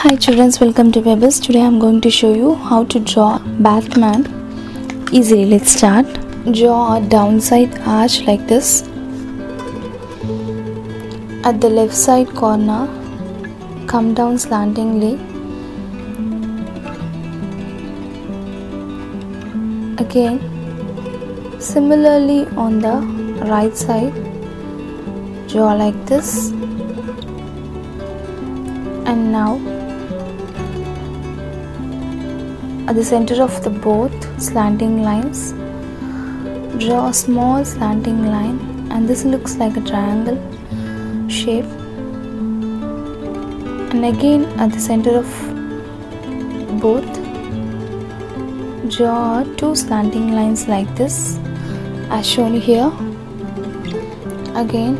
Hi children, welcome to Pebbles. Today I am going to show you how to draw Batman easily. Let's start. Draw a downside arch like this. At the left side corner, come down slantingly. Again, similarly on the right side, draw like this. And now at the center of the both slanting lines, draw a small slanting line, and this looks like a triangle shape. And again at the center of both, draw two slanting lines like this as shown here. Again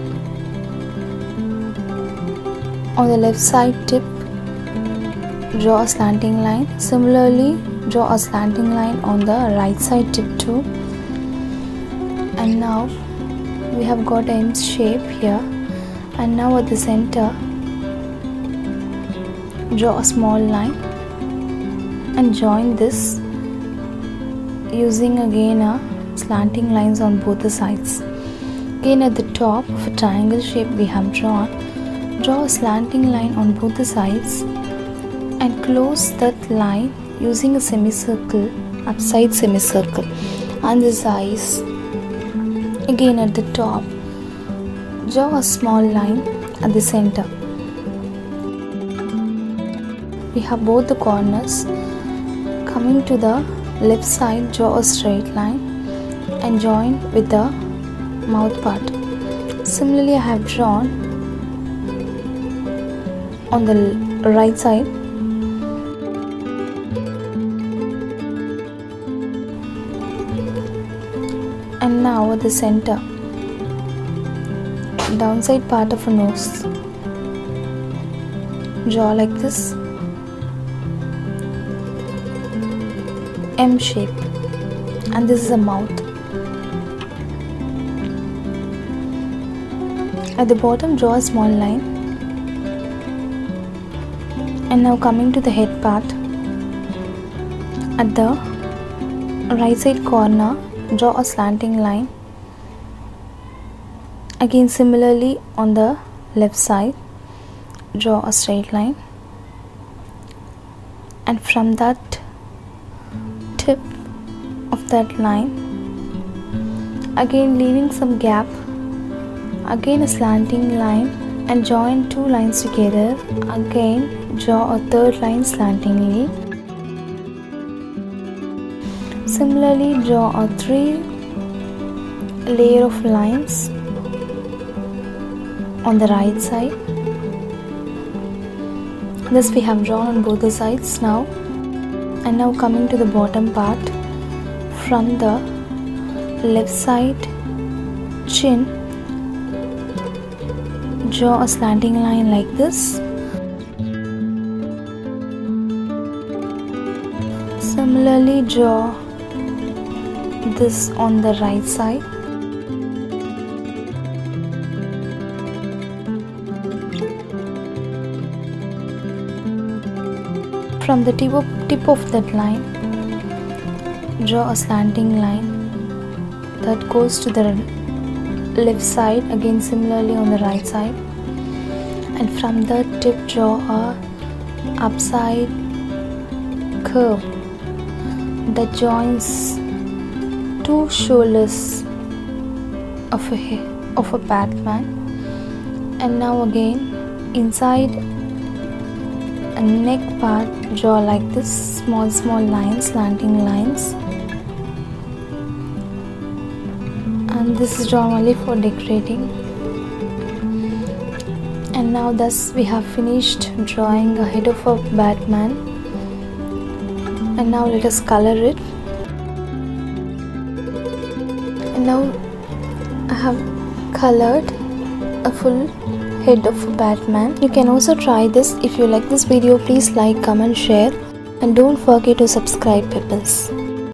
on the left side tip, draw a slanting line. Similarly, draw a slanting line on the right side tip too. And now we have got an M shape here. And now at the center, draw a small line and join this using again a slanting lines on both the sides. Again at the top of a triangle shape we have draw a slanting line on both the sides and close that line using a semicircle, upside semicircle, and the sides. Again at the top, draw a small line at the center. We have both the corners. Coming to the left side, draw a straight line and join with the mouth part. Similarly, I have drawn on the right side. And now at the center, downside part of a nose, draw like this, M shape, and this is a mouth. At the bottom, draw a small line. And now coming to the head part, at the right side corner, draw a slanting line. Again similarly on the left side, draw a straight line, and from that tip of that line, again leaving some gap, again a slanting line and join two lines together. Again draw a third line slantingly. Similarly, draw a 3 layer of lines on the right side. This we have drawn on both the sides now. And now coming to the bottom part, from the left side chin, draw a slanting line like this. Similarly, draw this on the right side. From the tip of that line, draw a slanting line that goes to the left side, again similarly on the right side. And from that tip, draw a upside curve that joins two shoulders of a Batman. And now again inside a neck part, draw like this small lines, slanting lines, and this is drawn only for decorating. And now thus we have finished drawing a head of a Batman. And now let us color it. And now I have colored a full head of a Batman. You can also try this. If you like this video, please like, comment, share, and don't forget to subscribe, Pebbles.